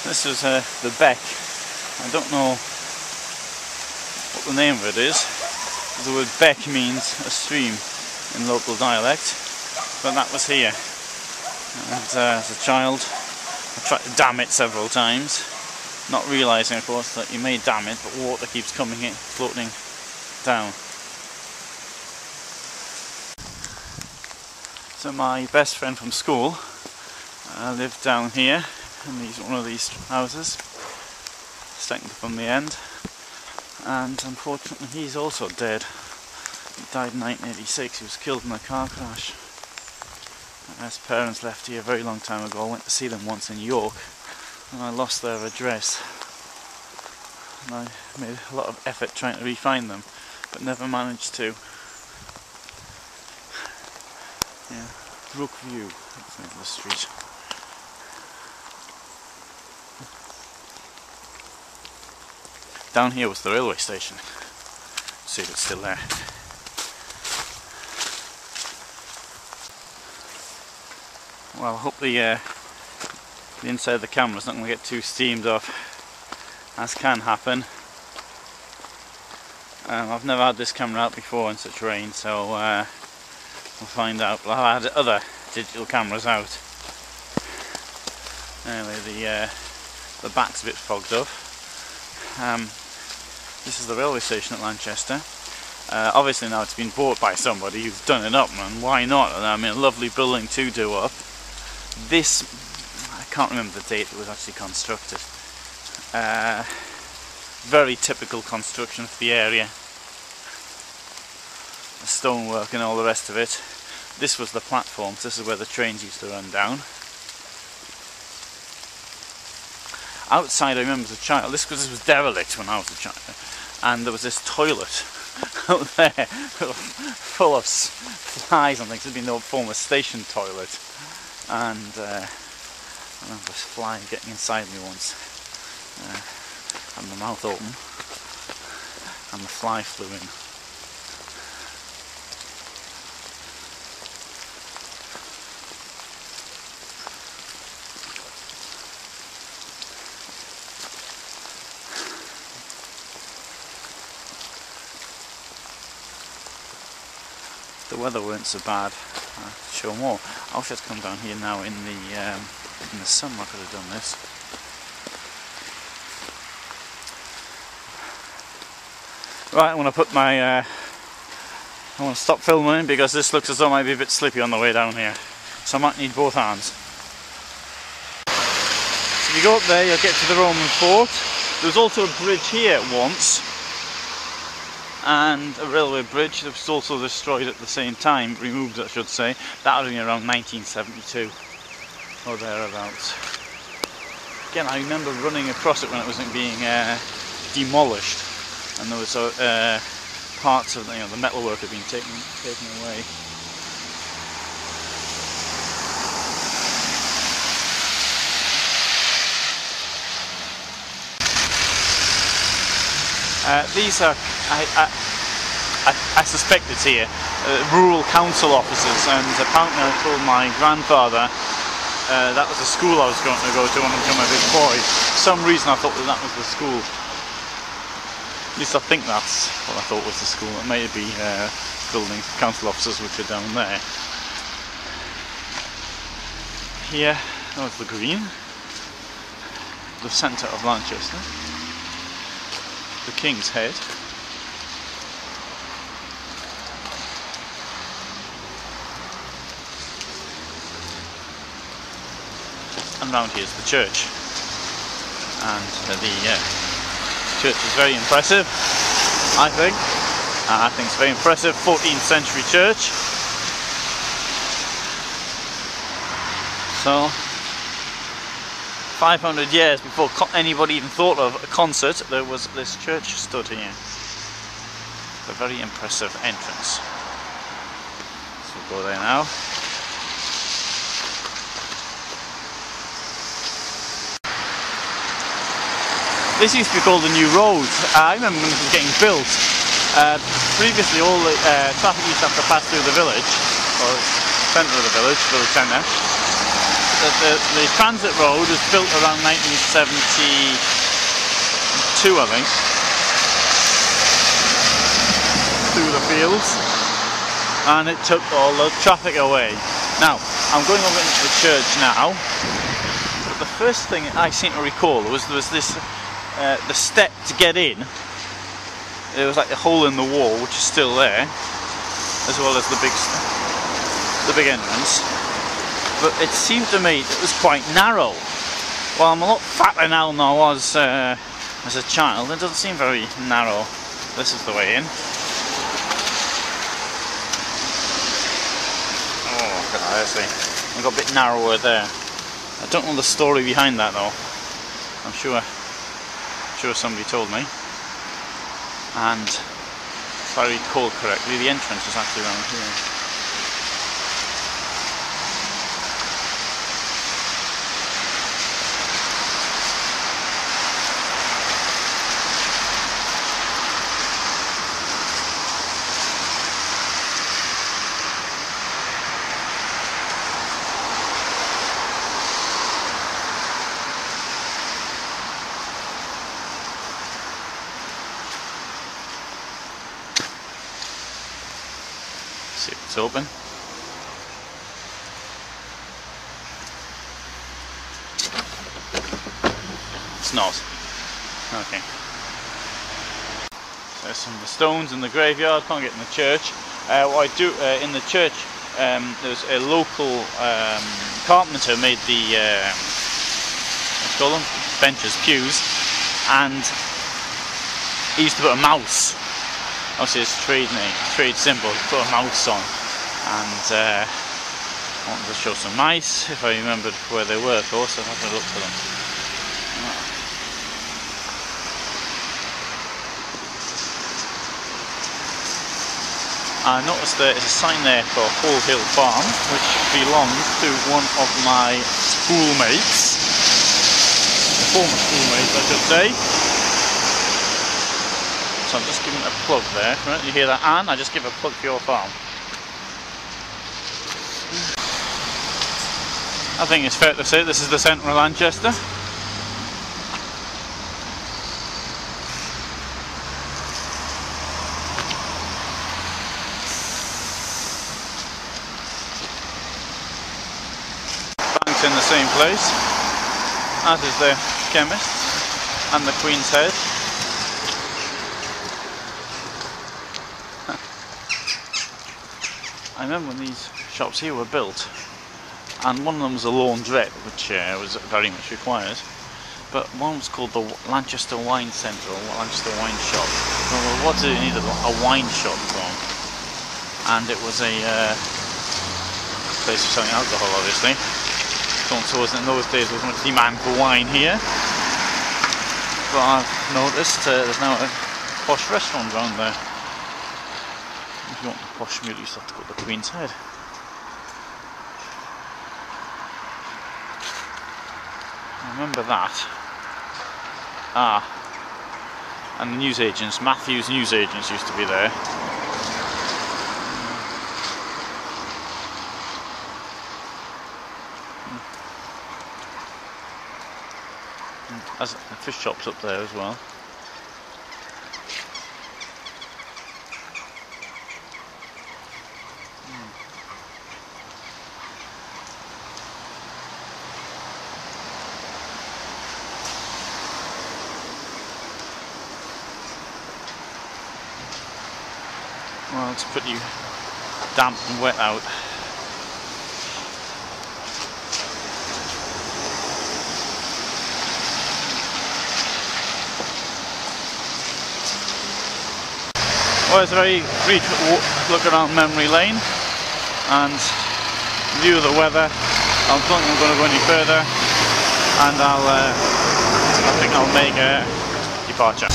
This is the beck. I don't know what the name of it is. The word beck means a stream in local dialect, but that was here. And as a child I tried to dam it several times, not realising of course that you may dam it, but water keeps coming in, floating down. So my best friend from school lived down here in one of these houses, second from the end, and unfortunately he's also dead. He died in 1986, he was killed in a car crash. His parents left here a very long time ago. I went to see them once in York and I lost their address. And I made a lot of effort trying to re-find them, but never managed to. Yeah, Brookview, that's the name of the street. Down here was the railway station. Let's see if it's still there. Well, I hope the inside of the camera is not going to get too steamed up, as can happen. I've never had this camera out before in such rain, so we'll find out. But I've had other digital cameras out. Anyway, the back's a bit fogged up. This is the railway station at Lanchester. Obviously now it's been bought by somebody who's done it up, and why not? I mean, a lovely building to do up. This, I can't remember the date it was actually constructed. Very typical construction for the area. The stonework and all the rest of it. This was the platform, so this is where the trains used to run down. Outside, I remember as a child, this was derelict when I was a child, and there was this toilet out there full of flies and things. It had been no former station toilet, and I remember this fly getting inside me once, and the mouth open, and the fly flew in. The weather weren't so bad. I'll show more. I wish I'd come down here now in the summer. I could have done this. Right, I'm going to put my. I want to stop filming because this looks as though it might be a bit slippy on the way down here. So I might need both hands. So if you go up there, you'll get to the Roman fort. There was also a bridge here once, and a railway bridge that was also destroyed at the same time, removed I should say. That was around 1972 or thereabouts. Again, I remember running across it when it was being demolished, and there was parts of the metalwork had been taken away. These are, I suspect it's here, rural council offices, and apparently I told my grandfather that was the school I was going to go to when I became a big boy. For some reason I thought that was the school. At least I think that's what I thought was the school. It may be building council offices which are down there. Here, that was the green, the centre of Lanchester. The King's Head. And round here is the church. And the church is very impressive, I think. I think it's very impressive, 14th century church. So 500 years before anybody even thought of a concert, there was this church stood here. A very impressive entrance. So we'll go there now. This used to be called the New Road. I remember when it was getting built. Previously all the traffic used to have to pass through the village, or the centre of the village centre. the transit road was built around 1972, I think, through the fields, and it took all the traffic away. Now, I'm going over into the church now, but the first thing I seem to recall was there was this, the step to get in, there was like a hole in the wall which is still there, as well as the big entrance, but it seemed to me it was quite narrow. Well, I'm a lot fatter now than I was as a child. It doesn't seem very narrow. This is the way in. Oh, look at that, I see. It got a bit narrower there. I don't know the story behind that though. I'm sure somebody told me. And if I recall correctly, the entrance is actually around here. See if it's open. It's not. Okay. There's some of the stones in the graveyard. Can't get in the church. What I do in the church, there's a local carpenter made the what's called them? Benches, pews, and he used to put a mouse. Obviously it's trade symbol, put a mouse on, and I wanted to show some mice, if I remembered where they were, of course. I'd have to look for them. I noticed there is a sign there for Whole Hill Farm, which belongs to one of my schoolmates, former schoolmates I should say. So I'm just giving a plug there. You hear that, Anne? I just give a plug for your farm. I think it's fair to say this is the centre of Lanchester. Bank's in the same place, as is the chemist and the Queen's Head. I remember when these shops here were built, and one of them was a laundrette, which was very much required, but one was called the Lanchester Wine Centre, or Lanchester Wine Shop. Well, what did it need a wine shop from? And it was a place for selling alcohol, obviously. So in those days there was much demand for wine here, but I've noticed there's now a posh restaurant around there. If you want the posh meal, you just have to go to the Queen's Head. I remember that. And the newsagents, Matthew's newsagents used to be there. As the fish shop's up there as well. Well, it's pretty damp and wet out. Well, it's a very brief look around memory lane and view of the weather. I don't think I'm going to go any further, and I think I'll make a departure.